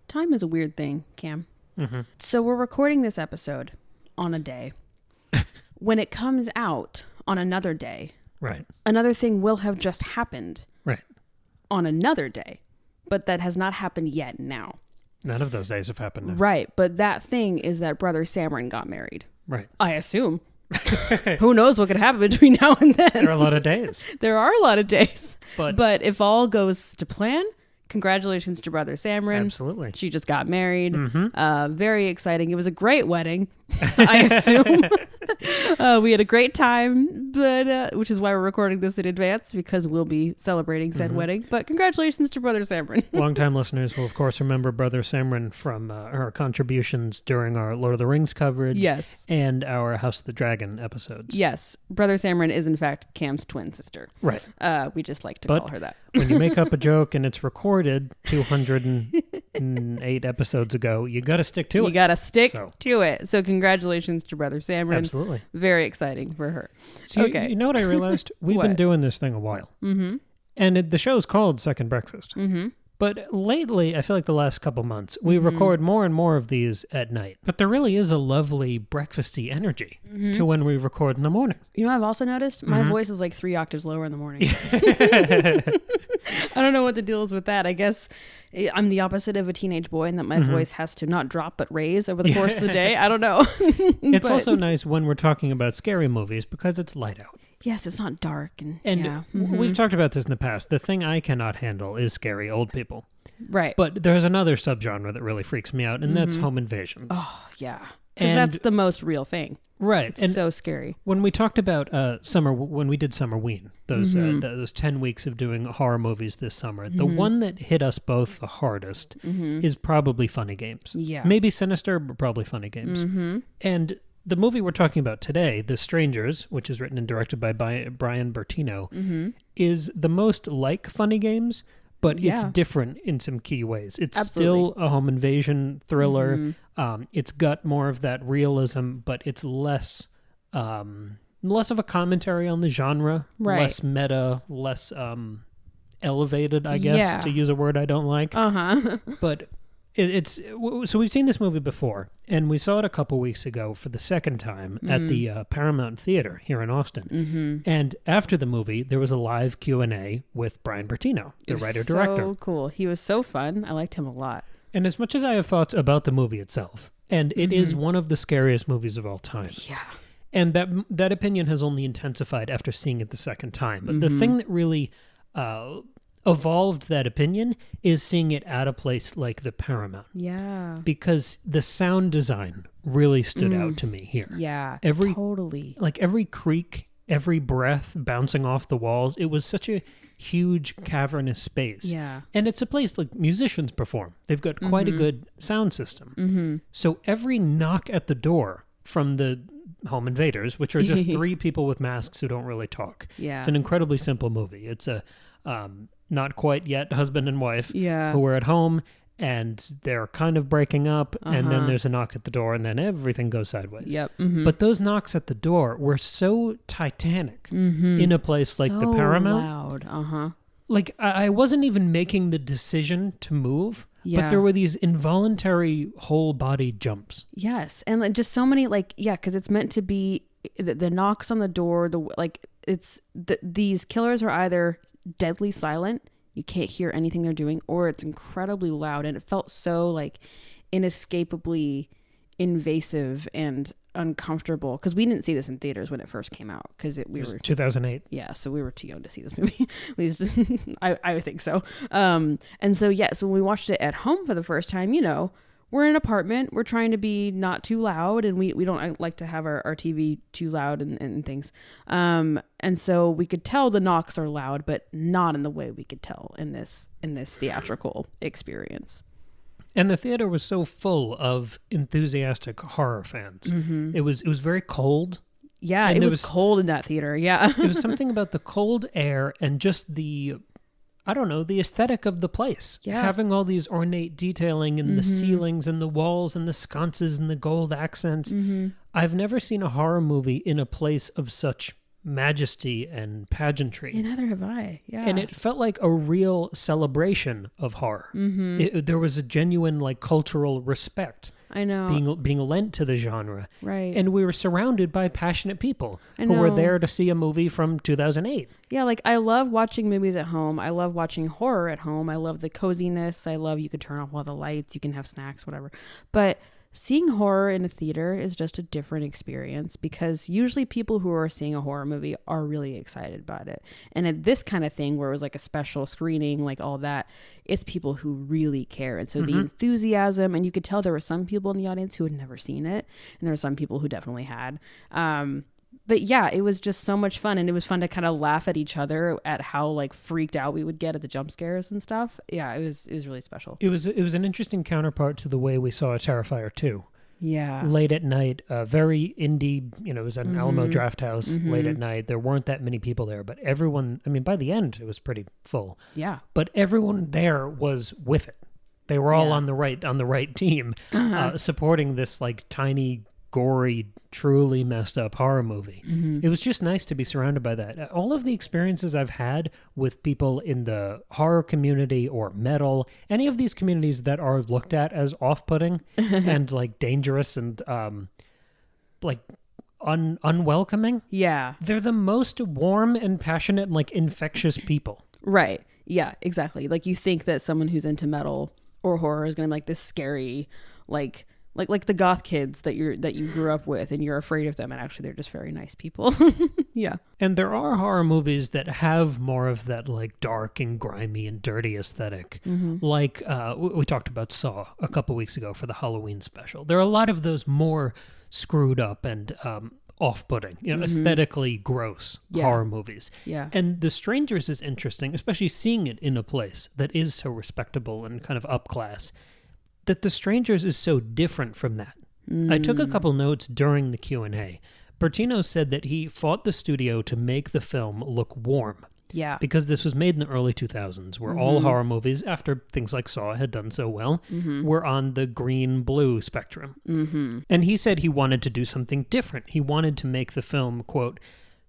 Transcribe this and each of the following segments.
Time is a weird thing, Cam. Mm-hmm. So we're recording this episode on a day. When it comes out on another day, Right. another thing will have just happened Right. on another day, but that has not happened yet now. None of those days have happened now. Right, but that thing is that Brother Cameron got married. Right. I assume. Who knows what could happen between now and then? There are a lot of days. There are a lot of days. But if all goes to plan, congratulations to Brother Cameron. Absolutely. She just got married. Mm-hmm. Very exciting. It was a great wedding, I assume. We had a great time, but which is why we're recording this in advance, because we'll be celebrating said wedding. But congratulations to Brother Cameron. Longtime listeners will, of course, remember Brother Cameron from her contributions during our Lord of the Rings coverage. Yes. And our House of the Dragon episodes. Yes. Brother Cameron is, in fact, Cam's twin sister. Right. We just like to call her that. When you make up a joke and it's recorded 208 episodes ago, you got to stick to it. You got to stick to it. So congratulations to Brother Cameron. Absolutely. Very exciting for her. So okay. You know what I realized? We've been doing this thing a while. Mm-hmm. And the show's called Second Breakfast. Mm-hmm. But lately, I feel like the last couple months, we record more and more of these at night. But there really is a lovely breakfasty energy to when we record in the morning. You know what I've also noticed? My voice is like 3 octaves lower in the morning. I don't know what the deal is with that. I guess I'm the opposite of a teenage boy in that my voice has to not drop but raise over the course of the day. I don't know. It's also nice when we're talking about scary movies because it's light out. Yes, it's not dark. And yeah. We've talked about this in the past. The thing I cannot handle is scary old people. Right. But there's another subgenre that really freaks me out, and that's home invasions. Oh, yeah. Because that's the most real thing. Right. It's so scary. When we talked about when we did Summerween, those 10 weeks of doing horror movies this summer, the one that hit us both the hardest is probably Funny Games. Yeah. Maybe Sinister, but probably Funny Games. And the movie we're talking about today, The Strangers, which is written and directed by Brian Bertino, is the most like Funny Games, but it's different in some key ways. It's still a home invasion thriller. It's got more of that realism, but it's less of a commentary on the genre, less meta, less elevated, I guess, to use a word I don't like. But so we've seen this movie before, and we saw it a couple weeks ago for the second time at the Paramount Theater here in Austin. And after the movie, there was a live Q&A with Brian Bertino, the writer-director. So cool. He was so fun. I liked him a lot. And as much as I have thoughts about the movie itself, and it is one of the scariest movies of all time. Yeah. And that opinion has only intensified after seeing it the second time. But the thing that really evolved that opinion is seeing it at a place like the Paramount. Yeah. Because the sound design really stood out to me here. Yeah, totally. Like every creak, every breath bouncing off the walls, it was such a huge cavernous space. Yeah. And it's a place like musicians perform. They've got quite a good sound system. So every knock at the door from the home invaders, which are just 3 people with masks who don't really talk. Yeah. It's an incredibly simple movie. It's a not quite yet husband and wife who are at home, and they're kind of breaking up, and then there's a knock at the door, and then everything goes sideways. Yep. But those knocks at the door were so titanic in a place like the Paramount. Loud. Like, I wasn't even making the decision to move, Yeah. but there were these involuntary whole-body jumps. Yes. And like, just so many, like, because it's meant to be the knocks on the door, these killers are either deadly silent, you can't hear anything they're doing, or it's incredibly loud, and it felt so like inescapably invasive and uncomfortable, because we didn't see this in theaters when it first came out, because we were 2008. Yeah, so we were too young to see this movie. At least I think so. And so so when we watched it at home for the first time, we're in an apartment, we're trying to be not too loud, and we don't like to have our TV too loud and things. And so we could tell the knocks are loud, but not in the way we could tell in this theatrical experience. And the theater was so full of enthusiastic horror fans. It was very cold. Yeah, it was cold in that theater. Yeah. It was something about the cold air and just the aesthetic of the place. Yeah. Having all these ornate detailing in the ceilings and the walls and the sconces and the gold accents. I've never seen a horror movie in a place of such majesty and pageantry. Yeah, neither have I. Yeah. And it felt like a real celebration of horror. There was a genuine like cultural respect. I know. Being lent to the genre. Right. And we were surrounded by passionate people who were there to see a movie from 2008. Yeah, like I love watching movies at home. I love watching horror at home. I love the coziness. I love you could turn off all the lights, you can have snacks, whatever. But seeing horror in a theater is just a different experience because usually people who are seeing a horror movie are really excited about it. And at this kind of thing where it was like a special screening, like all that, it's people who really care. And so the enthusiasm, and you could tell there were some people in the audience who had never seen it. And there were some people who definitely had. But yeah, it was just so much fun. And it was fun to kind of laugh at each other at how like freaked out we would get at the jump scares and stuff. Yeah, it was really special. It was an interesting counterpart to the way we saw Terrifier 2. Yeah. Late at night, very indie, it was at an Alamo Draft House late at night. There weren't that many people there, but everyone, by the end, it was pretty full. Yeah. But everyone there was with it. They were all on the right team, supporting this like tiny, gory, truly messed up horror movie. It was just nice to be surrounded by that. All of the experiences I've had with people in the horror community or metal, any of these communities that are looked at as off-putting and like dangerous and like unwelcoming. Yeah. They're the most warm and passionate and like infectious people. Right. Yeah, exactly. Like you think that someone who's into metal or horror is going to be like this scary, like the goth kids that you grew up with and you're afraid of them, and actually they're just very nice people. Yeah. And there are horror movies that have more of that like dark and grimy and dirty aesthetic. Like we talked about Saw a couple weeks ago for the Halloween special. There are a lot of those more screwed up and off-putting, aesthetically gross horror movies. Yeah. And The Strangers is interesting, especially seeing it in a place that is so respectable and kind of upclass. That The Strangers is so different from that. I took a couple notes during the Q&A. Bertino said that he fought the studio to make the film look warm. Yeah. Because this was made in the early 2000s, where all horror movies, after things like Saw had done so well, were on the green-blue spectrum. And he said he wanted to do something different. He wanted to make the film, quote,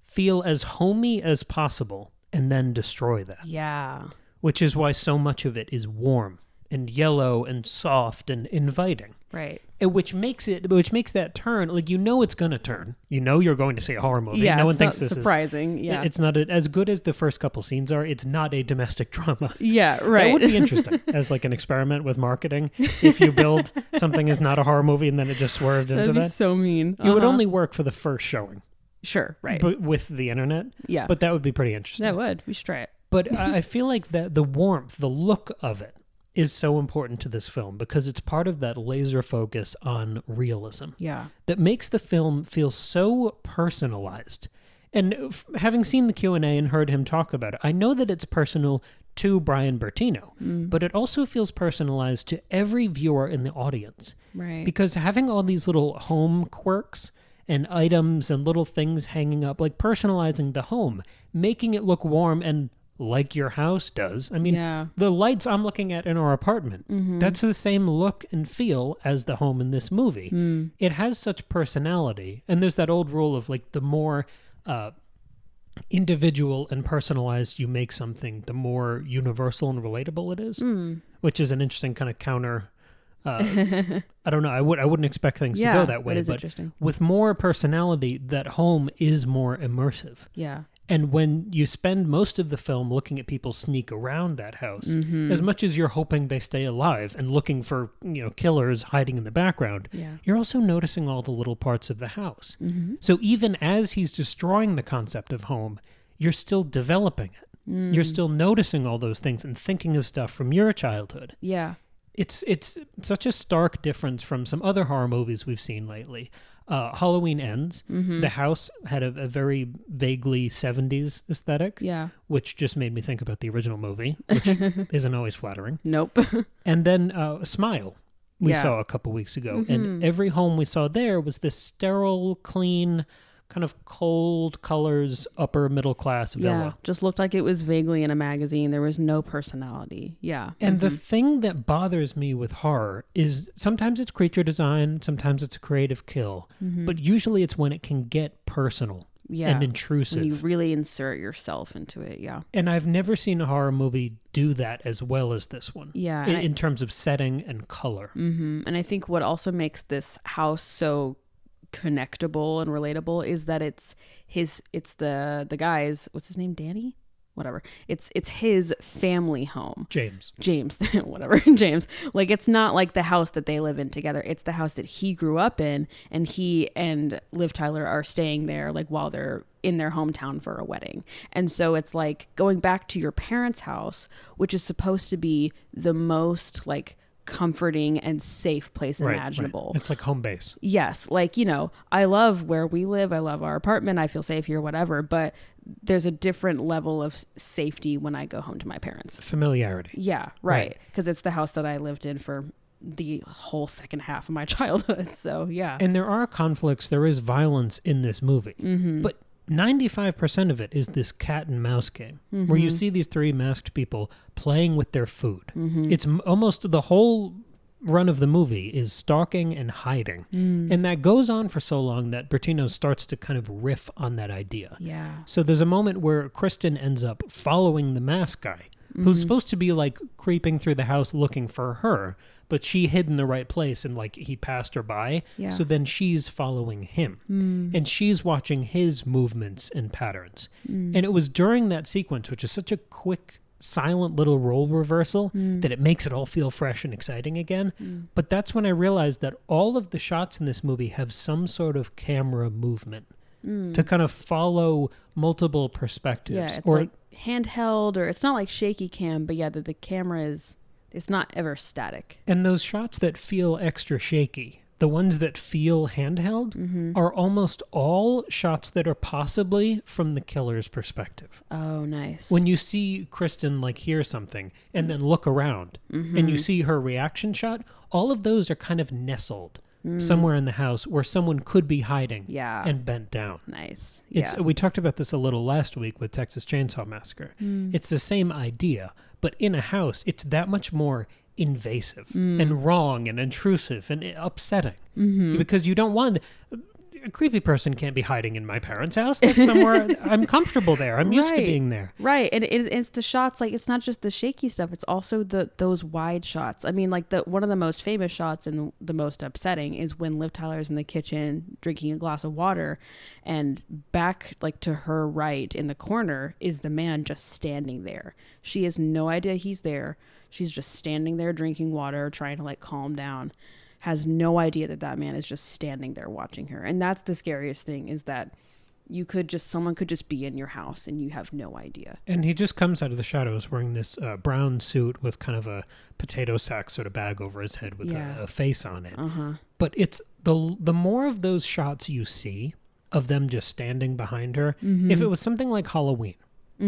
feel as homey as possible and then destroy that. Yeah. Which is why so much of it is warm and yellow and soft and inviting. Right. Which makes that turn, like, it's going to turn. You're going to see a horror movie. Yeah, no one it's thinks not this surprising. Yeah. It's not as good as the first couple scenes are. It's not a domestic drama. Yeah, right. That would be interesting as like an experiment with marketing. If you build something is not a horror movie and then it just swerved into That'd be that. so mean. It would only work for the first showing. Sure, right. But with the internet. Yeah. But that would be pretty interesting. That would. We should try it. But I feel like that the warmth, the look of it, is so important to this film because it's part of that laser focus on realism. Yeah. That makes the film feel so personalized. And having seen the Q&A and heard him talk about it, I know that it's personal to Brian Bertino, but it also feels personalized to every viewer in the audience. Right. Because having all these little home quirks and items and little things hanging up, like personalizing the home, making it look warm and like your house does. The lights I'm looking at in our apartment, that's the same look and feel as the home in this movie. It has such personality. And there's that old rule of like the more individual and personalized you make something, the more universal and relatable it is, which is an interesting kind of counter. I don't know. I wouldn't expect things to go that way. That is but interesting. with more personality, that home is more immersive. Yeah. And when you spend most of the film looking at people sneak around that house, as much as you're hoping they stay alive and looking for, killers hiding in the background, you're also noticing all the little parts of the house. So even as he's destroying the concept of home, you're still developing it. You're still noticing all those things and thinking of stuff from your childhood. Yeah. It's such a stark difference from some other horror movies we've seen lately. Halloween Ends. The house had a very vaguely 70s aesthetic, which just made me think about the original movie, which isn't always flattering. Nope. And then Smile, we saw a couple weeks ago, and every home we saw there was this sterile, clean, kind of cold colors, upper middle class villa. Yeah, just looked like it was vaguely in a magazine. There was no personality. Yeah. And the thing that bothers me with horror is sometimes it's creature design, sometimes it's a creative kill, but usually it's when it can get personal and intrusive. When you really insert yourself into it, yeah. And I've never seen a horror movie do that as well as this one. Yeah. In terms of setting and color. Mm-hmm. And I think what also makes this house so connectable and relatable is that it's the guy's, what's his name, Danny? Whatever. It's his family home. James. Whatever. James. Like, it's not like the house that they live in together. It's the house that he grew up in, and he and Liv Tyler are staying there like while they're in their hometown for a wedding. And so it's like going back to your parents' house, which is supposed to be the most like comforting and safe place imaginable. Right. It's like home base. Yes. Like, you know, I love where we live. I love our apartment. I feel safe here, whatever. But there's a different level of safety when I go home to my parents. Familiarity. Yeah. Right. Because it's the house that I lived in for the whole second half of my childhood. So, yeah. And there are conflicts. There is violence in this movie. Mm-hmm. But 95% of it is this cat and mouse game where you see these three masked people playing with their food. Mm-hmm. It's almost the whole run of the movie is stalking and hiding. And that goes on for so long that Bertino starts to kind of riff on that idea. Yeah. So there's a moment where Kristen ends up following the mask guy who's supposed to be like creeping through the house looking for her, but she hid in the right place and like he passed her by. Yeah. So then she's following him and she's watching his movements and patterns. And it was during that sequence, which is such a quick, silent little role reversal, that it makes it all feel fresh and exciting again. But that's when I realized that all of the shots in this movie have some sort of camera movement to kind of follow multiple perspectives. Yeah, it's like handheld, or it's not like shaky cam, but yeah, the camera is, it's not ever static. And those shots that feel extra shaky, the ones that feel handheld, are almost all shots that are possibly from the killer's perspective. Oh, nice. When you see Kristen like hear something and then look around and you see her reaction shot, all of those are kind of nestled somewhere in the house where someone could be hiding and bent down. Nice. We talked about this a little last week with Texas Chainsaw Massacre. It's the same idea, but in a house, it's that much more invasive and wrong and intrusive and upsetting because you don't want a creepy person can't be hiding in my parents' house. That's somewhere I'm comfortable there. I'm used to being there. Right. And it's the shots, like, it's not just the shaky stuff, it's also those wide shots. I mean, like, one of the most famous shots and the most upsetting is when Liv Tyler's in the kitchen drinking a glass of water, and back like to her right in the corner is the man just standing there. She has no idea he's there. She's just standing there drinking water, trying to like calm down. Has no idea that man is just standing there watching her. And that's the scariest thing, is that someone could just be in your house and you have no idea. And he just comes out of the shadows wearing this brown suit with kind of a potato sack sort of bag over his head with a face on it. But it's the more of those shots you see of them just standing behind her, if it was something like Halloween,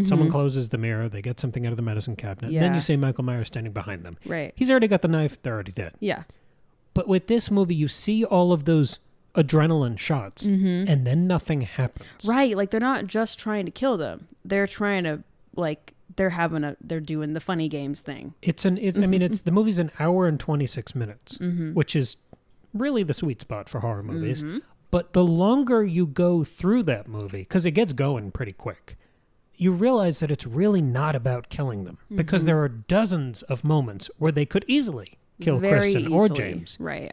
someone closes the mirror, they get something out of the medicine cabinet, and then you see Michael Myers standing behind them. Right. He's already got the knife, they're already dead. Yeah. But with this movie, you see all of those adrenaline shots, and then nothing happens. Right. Like, they're not just trying to kill them. They're trying to, like, they're doing the funny games thing. I mean, the movie's an hour and 26 minutes, which is really the sweet spot for horror movies. But the longer you go through that movie, because it gets going pretty quick, you realize that it's really not about killing them, because there are dozens of moments where they could easily kill Kristen or James. Right.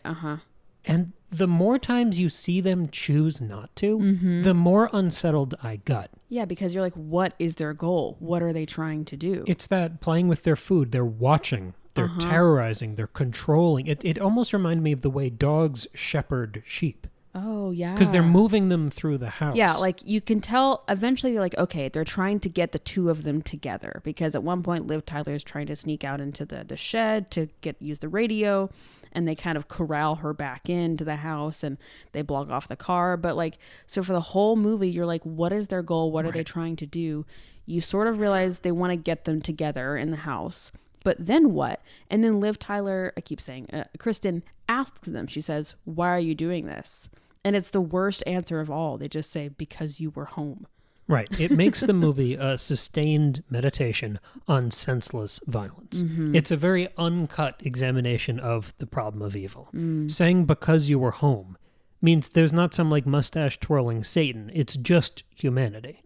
And the more times you see them choose not to, the more unsettled I got. Yeah, because you're like, what is their goal? What are they trying to do? It's that playing with their food. They're watching. They're terrorizing. They're controlling. It almost reminded me of the way dogs shepherd sheep. Oh, yeah. Because they're moving them through the house. Yeah, like, you can tell eventually, like, okay, they're trying to get the two of them together. Because at one point, Liv Tyler is trying to sneak out into the shed to use the radio. And they kind of corral her back into the house, and they block off the car. But, like, so for the whole movie, you're like, what is their goal? What are they trying to do? You sort of realize they want to get them together in the house. But then what? And then Liv Tyler, I keep saying, Kristen asks them, she says, why are you doing this? And it's the worst answer of all. They just say, because you were home. Right. It makes the movie a sustained meditation on senseless violence. It's a very uncut examination of the problem of evil. Saying because you were home means there's not some like mustache twirling Satan. It's just humanity.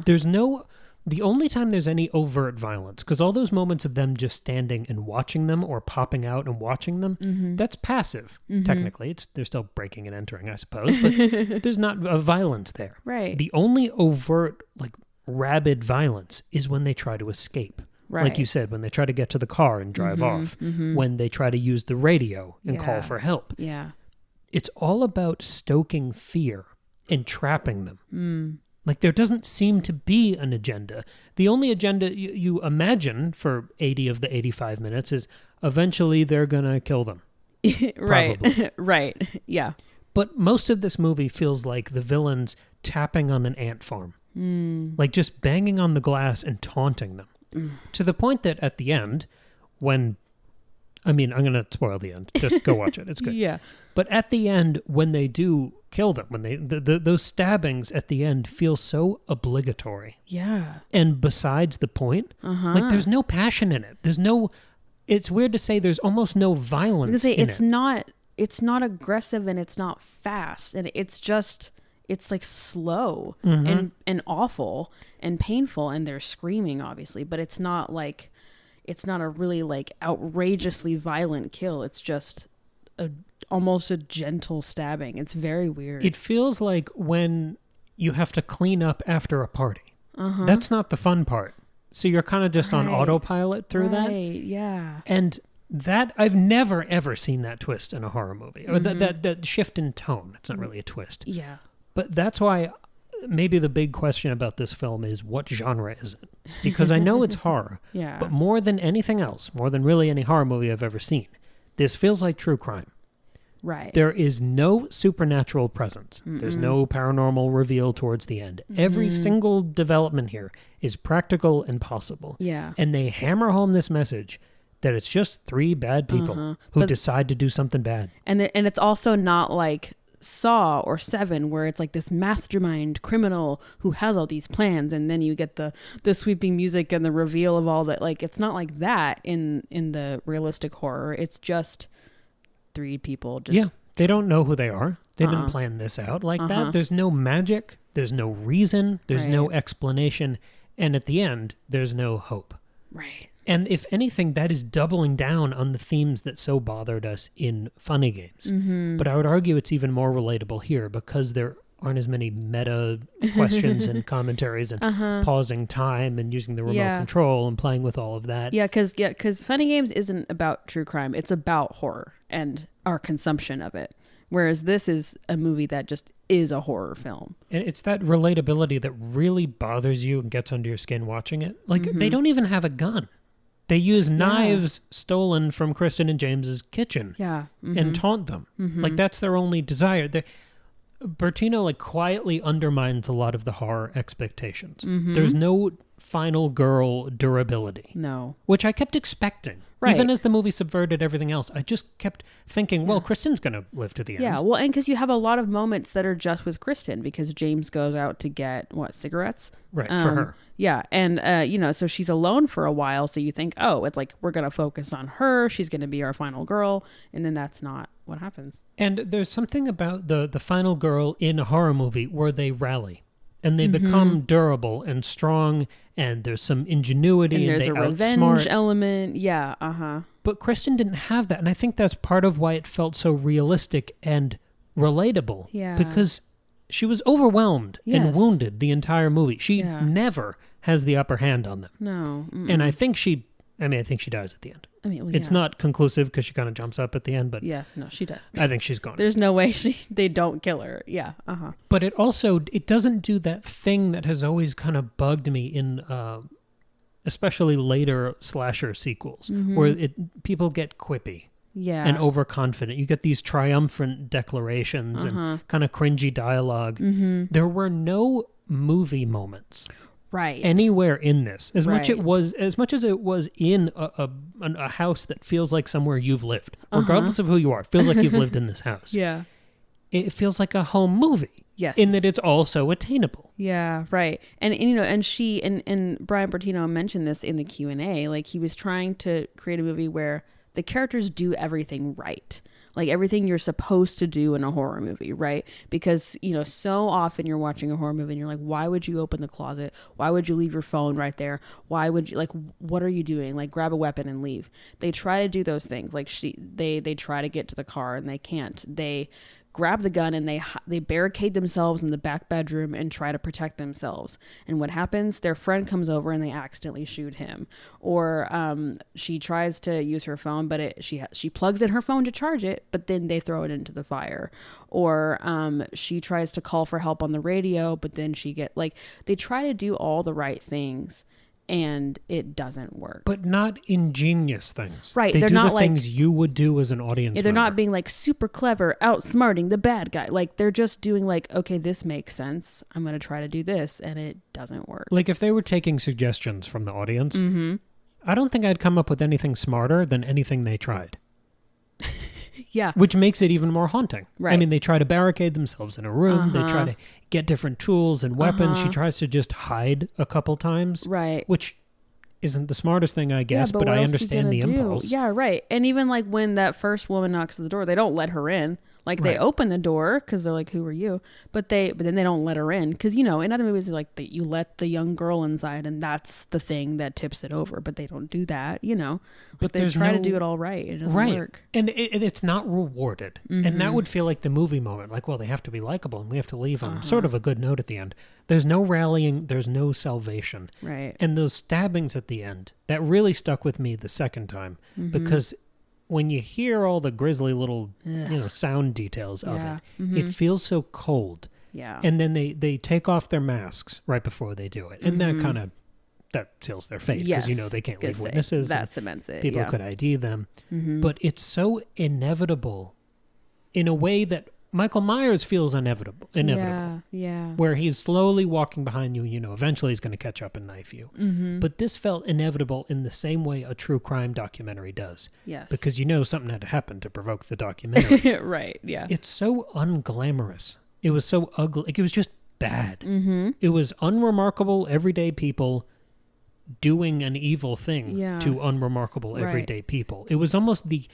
There's no... The only time there's any overt violence, because all those moments of them just standing and watching them or popping out and watching them, that's passive, technically. They're still breaking and entering, I suppose, but there's not a violence there. Right. The only overt, like, rabid violence is when they try to escape. Right. Like you said, when they try to get to the car and drive off, when they try to use the radio and call for help. Yeah. It's all about stoking fear and trapping them. Like, there doesn't seem to be an agenda. The only agenda you imagine for 80 of the 85 minutes is eventually they're going to kill them. Right. Right. Yeah. But most of this movie feels like the villains tapping on an ant farm. Like just banging on the glass and taunting them. To the point that at the end, when... I mean, I'm going to spoil the end. Just go watch it. It's good. Yeah. But at the end, when they do kill them, when they those stabbings at the end feel so obligatory. Yeah. And besides the point, like there's no passion in it. There's no... It's weird to say there's almost no violence. I was gonna say it's not aggressive and it's not fast, and it's like slow and awful and painful, and they're screaming obviously, but it's not like... It's not a really like outrageously violent kill. It's just almost a gentle stabbing. It's very weird. It feels like when you have to clean up after a party. That's not the fun part. So you're kind of just on autopilot through that. Yeah. And that I've never ever seen that twist in a horror movie. Or that shift in tone. It's not really a twist. Yeah. But that's why maybe the big question about this film is, what genre is it? Because I know it's horror, but more than anything else, more than really any horror movie I've ever seen, this feels like true crime. Right. There is no supernatural presence. There's no paranormal reveal towards the end. Every single development here is practical and possible. Yeah. And they hammer home this message that it's just three bad people who decide to do something bad. And it's also not like Saw or Seven, where it's like this mastermind criminal who has all these plans, and then you get the sweeping music and the reveal of all that. Like, it's not like that in the realistic horror. It's just three people. They don't know who they are. They didn't plan this out like that. There's no magic. There's no reason. There's no explanation. And at the end, there's no hope. Right. And if anything, that is doubling down on the themes that so bothered us in funny games. But I would argue it's even more relatable here because there aren't as many meta questions and commentaries and pausing time and using the remote control and playing with all of that. Yeah, because funny games isn't about true crime. It's about horror and our consumption of it. Whereas this is a movie that just is a horror film. And it's that relatability that really bothers you and gets under your skin watching it. Like, they don't even have a gun. They use knives stolen from Kristen and James's kitchen and taunt them. Like, that's their only desire. Bertino, like, quietly undermines a lot of the horror expectations. There's no final girl durability. No. Which I kept expecting. Right. Even as the movie subverted everything else, I just kept thinking, well, Kristen's going to live to the end. Yeah, well, and because you have a lot of moments that are just with Kristen, because James goes out to get, cigarettes? Right, for her. Yeah, and, so she's alone for a while, so you think, oh, it's like, we're going to focus on her, she's going to be our final girl, and then that's not what happens. And there's something about the final girl in a horror movie where they rally. And they become durable and strong, and there's some ingenuity, and there's a revenge element. Yeah, But Kristen didn't have that, and I think that's part of why it felt so realistic and relatable. Yeah. Because she was overwhelmed and wounded the entire movie. She never has the upper hand on them. No. And I think she dies at the end. It's not conclusive because she kind of jumps up at the end, but yeah, no, she does. I think she's gone. There's no way they don't kill her. Yeah. But it doesn't do that thing that has always kind of bugged me in especially later slasher sequels where people get quippy. Yeah. And overconfident. You get these triumphant declarations and kind of cringy dialogue. There were no movie moments. Right. Anywhere in this, as much as it was in a house that feels like somewhere you've lived, regardless of who you are, it feels like you've lived in this house. Yeah, it feels like a home movie. Yes, in that it's also attainable. Yeah, right. And she and Brian Bertino mentioned this in the Q&A. Like, he was trying to create a movie where the characters do everything right. like everything you're supposed to do in a horror movie, right? Because, you know, so often you're watching a horror movie and you're like, why would you open the closet? Why would you leave your phone right there? Why would you, like, what are you doing? Like, grab a weapon and leave. They try to do those things. Like they try to get to the car and they can't. They grab the gun and they barricade themselves in the back bedroom and try to protect themselves. And what happens? Their friend comes over and they accidentally shoot him. Or she tries to use her phone, but she plugs in her phone to charge it, but then they throw it into the fire. Or she tries to call for help on the radio, but then they try to do all the right things. And it doesn't work. But not ingenious things. Right. They're not the things you would do as an audience they're member. not being like super clever, outsmarting the bad guy. Like they're just doing like, okay, this makes sense. I'm going to try to do this. And it doesn't work. Like if they were taking suggestions from the audience, I don't think I'd come up with anything smarter than anything they tried. Yeah. Which makes it even more haunting. Right. I mean, they try to barricade themselves in a room. They try to get different tools and weapons. She tries to just hide a couple times. Right. Which isn't the smartest thing, I guess, but I understand the impulse. Yeah, right. And even like when that first woman knocks at the door, they don't let her in. Like they open the door because they're like, "Who are you?" But then they don't let her in because, you know, in other movies like you let the young girl inside and that's the thing that tips it over. But they don't do that, you know. But they try to do it all right. It doesn't work, and it's not rewarded. And that would feel like the movie moment. Like, well, they have to be likable and we have to leave on sort of a good note at the end. There's no rallying. There's no salvation. Right. And those stabbings at the end that really stuck with me the second time because when you hear all the grisly little, sound details of it, it feels so cold. Yeah. And then they take off their masks right before they do it. And that seals their fate because, they can't leave witnesses. That cements it. People could ID them. But it's so inevitable in a way that Michael Myers feels inevitable. Yeah. Where he's slowly walking behind you, eventually he's going to catch up and knife you. But this felt inevitable in the same way a true crime documentary does. Yes. Because something had to happen to provoke the documentary. Right, yeah. It's so unglamorous. It was so ugly. Like, it was just bad. It was unremarkable everyday people doing an evil thing to unremarkable everyday people. It was almost the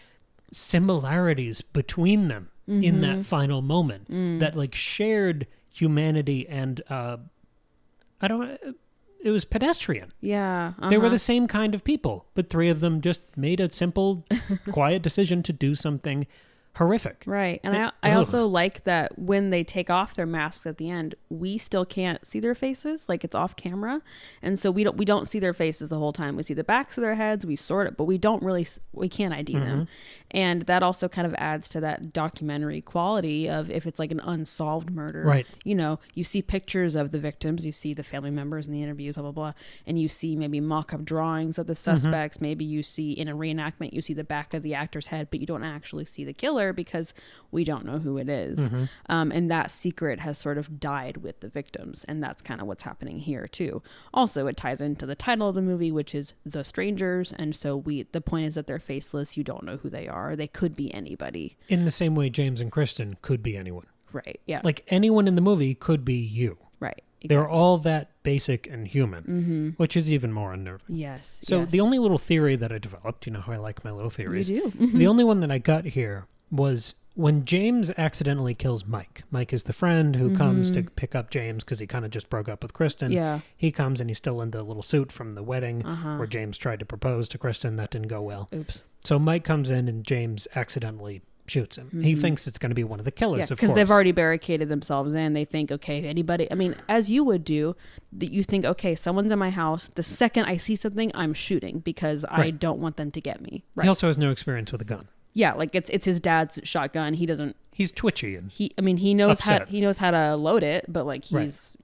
similarities between them in that final moment that like shared humanity and it was pedestrian. Yeah. They were the same kind of people, but three of them just made a simple, quiet decision to do something horrific. Right. And I also like that when they take off their masks at the end, we still can't see their faces. Like, it's off camera. And so we don't see their faces the whole time. We see the backs of their heads, we sort it, but we can't ID them. And that also kind of adds to that documentary quality of if it's like an unsolved murder. Right. You see pictures of the victims, you see the family members in the interviews, blah, blah, blah. And you see maybe mock-up drawings of the suspects. Maybe you see in a reenactment, you see the back of the actor's head, but you don't actually see the killer because we don't know who it is. And that secret has sort of died with the victims. And that's kind of what's happening here too. Also, it ties into the title of the movie, which is The Strangers. And so the point is that they're faceless. You don't know who they are. They could be anybody. In the same way James and Kristen could be anyone. Right. Yeah. Like, anyone in the movie could be you. Right. Exactly. They're all that basic and human, which is even more unnerving. Yes. So the only little theory that I developed, you know how I like my little theories. You do. The only one that I got here was when James accidentally kills Mike. Mike is the friend who comes to pick up James because he kind of just broke up with Kristen. Yeah. He comes and he's still in the little suit from the wedding where James tried to propose to Kristen. That didn't go well. Oops. So Mike comes in and James accidentally shoots him. He thinks it's going to be one of the killers, of course. Because they've already barricaded themselves in. They think, okay, anybody, I mean, as you would do, that you think, okay, someone's in my house. The second I see something, I'm shooting because I don't want them to get me. Right. He also has no experience with a gun. Yeah, like it's his dad's shotgun. He doesn't. He's twitchy and he knows upset. how to load it, but like he's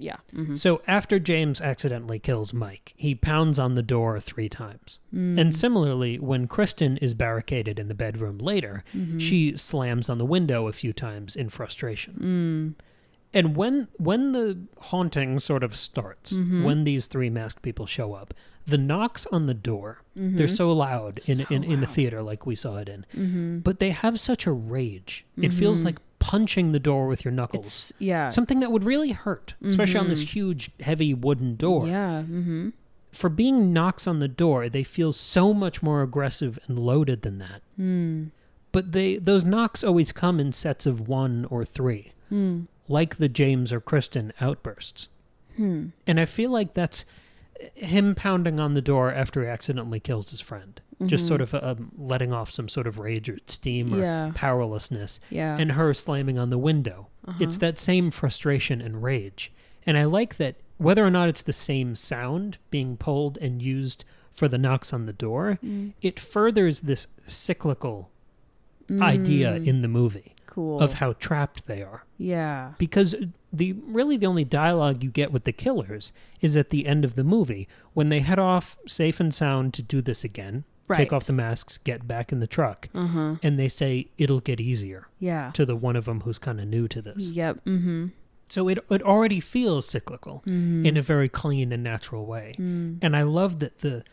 So after James accidentally kills Mike, he pounds on the door 3 times. And similarly, when Kristen is barricaded in the bedroom later, she slams on the window a few times in frustration. And when the haunting sort of starts, when these 3 masked people show up, the knocks on the door, they're so loud in a theater like we saw it in. But they have such a rage. It feels like punching the door with your knuckles. Something that would really hurt, especially on this huge, heavy wooden door. Yeah. For being knocks on the door, they feel so much more aggressive and loaded than that. But those knocks always come in sets of 1 or 3, like the James or Kristen outbursts. And I feel like that's him pounding on the door after he accidentally kills his friend. Just sort of letting off some sort of rage or steam or powerlessness. Yeah. And her slamming on the window. It's that same frustration and rage. And I like that whether or not it's the same sound being pulled and used for the knocks on the door, it furthers this cyclical idea in the movie. Cool. Of how trapped they are. Yeah. Because the only dialogue you get with the killers is at the end of the movie when they head off safe and sound to do this again, take off the masks, get back in the truck, and they say it'll get easier. Yeah. To the one of them who's kind of new to this. Yep. So it already feels cyclical in a very clean and natural way. And I love that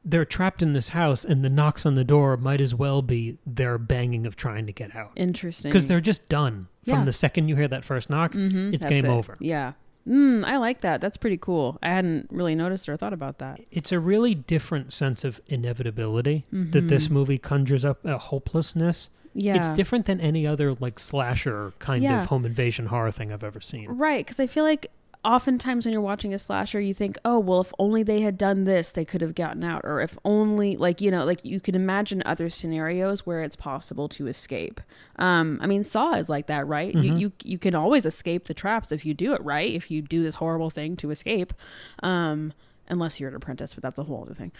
they're trapped in this house and the knocks on the door might as well be their banging of trying to get out. Interesting. Because they're just done. From the second you hear that first knock, it's game over. Yeah. I like that. That's pretty cool. I hadn't really noticed or thought about that. It's a really different sense of inevitability that this movie conjures up, a hopelessness. Yeah. It's different than any other like slasher kind of home invasion horror thing I've ever seen. Right, because I feel like oftentimes when you're watching a slasher, you think, oh, well, if only they had done this, they could have gotten out. Or if only, like, you know, like you can imagine other scenarios where it's possible to escape. I mean, Saw is like that, right? You can always escape the traps if you do it right, if you do this horrible thing to escape. Unless you're an apprentice, but that's a whole other thing.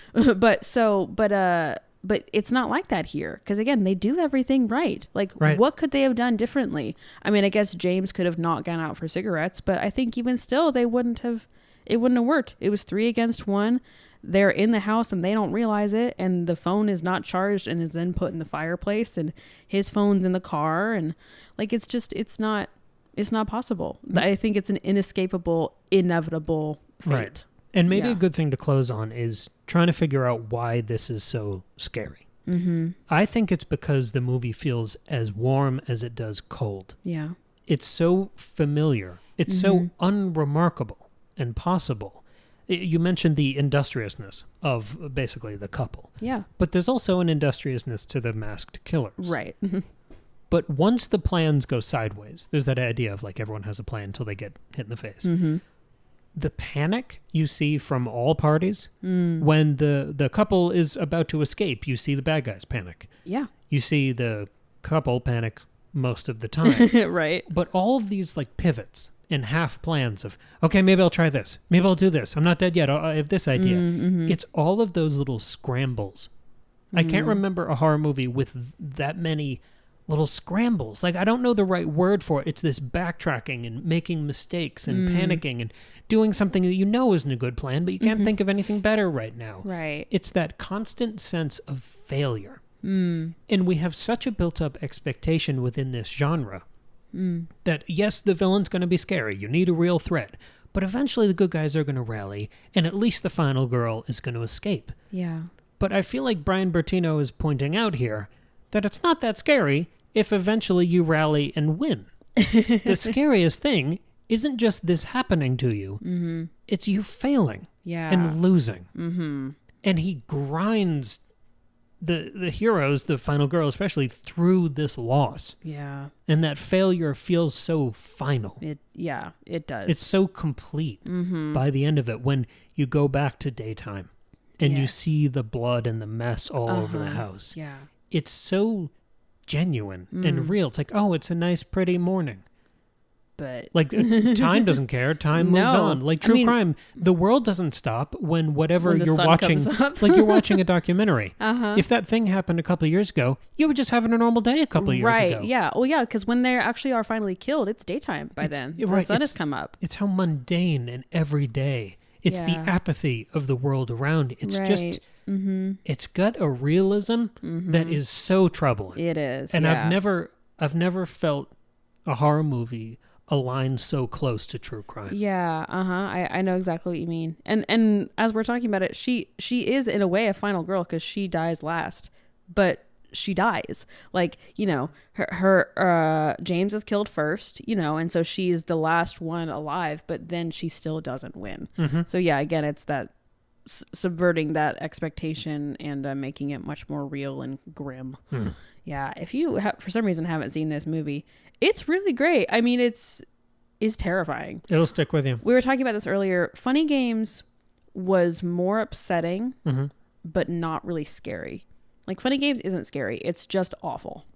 But it's not like that here. Because again, they do everything right. Like, what could they have done differently? I mean, I guess James could have not gone out for cigarettes, but I think even still, it wouldn't have worked. It was 3 against 1. They're in the house and they don't realize it. And the phone is not charged and is then put in the fireplace, and his phone's in the car. And like, it's not possible. I think it's an inescapable, inevitable fate. Right. And maybe a good thing to close on is trying to figure out why this is so scary. I think it's because the movie feels as warm as it does cold. Yeah. It's so familiar. It's so unremarkable and possible. You mentioned the industriousness of basically the couple. Yeah. But there's also an industriousness to the masked killers. Right. But once the plans go sideways, there's that idea of like everyone has a plan until they get hit in the face. The panic you see from all parties when the couple is about to escape, you see the bad guys panic. Yeah. You see the couple panic most of the time. Right. But all of these like pivots and half plans of, okay, maybe I'll try this. Maybe I'll do this. I'm not dead yet. I have this idea. It's all of those little scrambles. I can't remember a horror movie with that many little scrambles. Like, I don't know the right word for it. It's this backtracking and making mistakes and panicking and doing something that you know isn't a good plan, but you can't think of anything better right now. Right. It's that constant sense of failure. And we have such a built-up expectation within this genre that, yes, the villain's going to be scary. You need a real threat. But eventually the good guys are going to rally, and at least the final girl is going to escape. Yeah. But I feel like Brian Bertino is pointing out here that it's not that scary if eventually you rally and win. The scariest thing isn't just this happening to you. It's you failing and losing. And he grinds the heroes, the final girl especially, through this loss. Yeah. And that failure feels so final. It does. It's so complete by the end of it when you go back to daytime and you see the blood and the mess all over the house. Yeah. It's so genuine and real. It's like, oh, it's a nice, pretty morning. But like, time doesn't care. Time moves on. Like true crime, the world doesn't stop when whatever you're watching, like you're watching a documentary. If that thing happened a couple of years ago, you were just having a normal day a couple of years ago. Right, yeah. Well, yeah, because when they actually are finally killed, it's daytime by then. The sun has come up. It's how mundane and everyday. It's the apathy of the world around. It's just... It's got a realism that is so troubling. It is, and I've never felt a horror movie align so close to true crime. Yeah, I know exactly what you mean. And as we're talking about it, she is in a way a final girl because she dies last, but she dies. Like, you know, her James is killed first, you know, and so she's the last one alive, but then she still doesn't win. So yeah, again, it's that subverting that expectation and making it much more real and grim. Yeah, if you for some reason haven't seen this movie, it's really great. I mean, it's terrifying. It'll stick with you. We were talking about this earlier. Funny Games was more upsetting, but not really scary. Like, Funny Games isn't scary. It's just awful.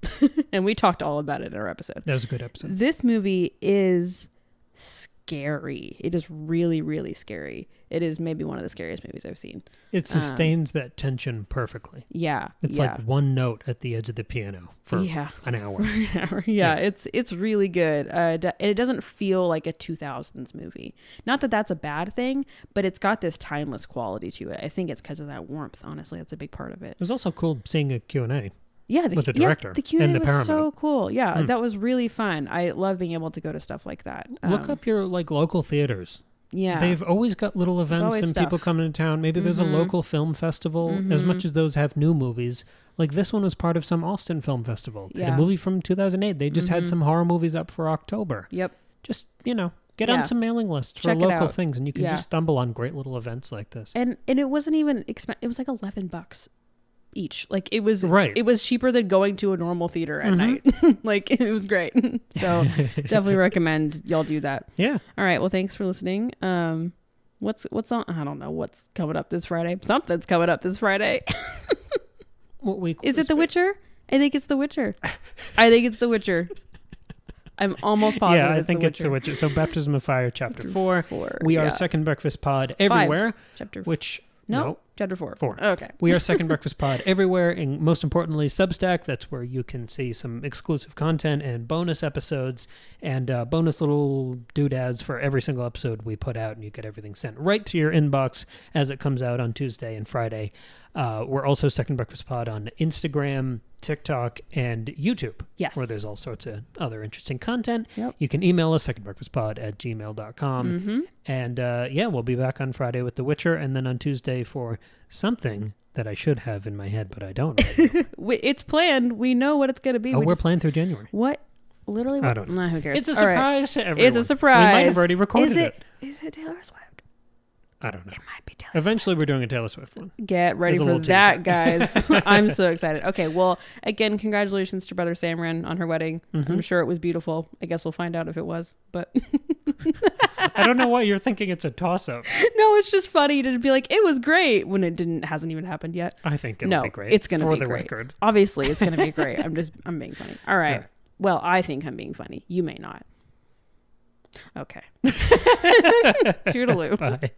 And we talked all about it in our episode. That was a good episode. This movie is scary. It is really, really scary. It is maybe one of the scariest movies I've seen. It sustains that tension perfectly. Yeah. It's like one note at the edge of the piano for an hour. Yeah, it's really good. It doesn't feel like a 2000s movie. Not that that's a bad thing, but it's got this timeless quality to it. I think it's because of that warmth. Honestly, that's a big part of it. It was also cool seeing a Q&A. Yeah, with the director the Q&A and the was paramount. so cool. Yeah, that was really fun. I love being able to go to stuff like that. Look up your local theaters. Yeah, they've always got little events and people coming to town. Maybe there's a local film festival. As much as those have new movies, like this one was part of some Austin Film Festival. They had a movie from 2008. They just had some horror movies up for October. Yep. Just get on some mailing lists for local things, and you can just stumble on great little events like this. And it wasn't even expensive. It was like $11 each. Like, it was it was cheaper than going to a normal theater at night. Like, it was great. So definitely recommend y'all do that. Yeah. All right, well, thanks for listening. What's on? I don't know what's coming up this Friday. Something's coming up this Friday. What week is it? The Witcher? I think it's The Witcher. I'm almost positive. Yeah, I think it's The Witcher. So Baptism of Fire, Chapter 4. We are Second Breakfast Pod everywhere. 5. No, Chapter 4. 4. Okay. We are Second Breakfast Pod everywhere, and most importantly, Substack. That's where you can see some exclusive content and bonus episodes and bonus little doodads for every single episode we put out, and you get everything sent right to your inbox as it comes out on Tuesday and Friday. We're also Second Breakfast Pod on Instagram, TikTok, and YouTube. Yes. Where there's all sorts of other interesting content. Yep. You can email us, secondbreakfastpod@gmail.com. And we'll be back on Friday with The Witcher, and then on Tuesday for something that I should have in my head, but I don't. It's planned. We know what it's going to be. We're playing through January. What? Literally? What? I don't know. Nah, who cares? It's a surprise to everyone. It's a surprise. We might have already recorded it. Is it Taylor Swift? I don't know. It might be Taylor Eventually, we're doing a Taylor Swift one. Get ready for that, guys. I'm so excited. Okay, well, again, congratulations to Brother Samran on her wedding. I'm sure it was beautiful. I guess we'll find out if it was, but... I don't know why you're thinking it's a toss-up. No, it's just funny to be like, it was great when it hasn't even happened yet. I think it'll be great. It's going to be great. For the record. Obviously, it's going to be great. I'm being funny. All right. Well, I think I'm being funny. You may not. Okay. Toodaloo. Bye.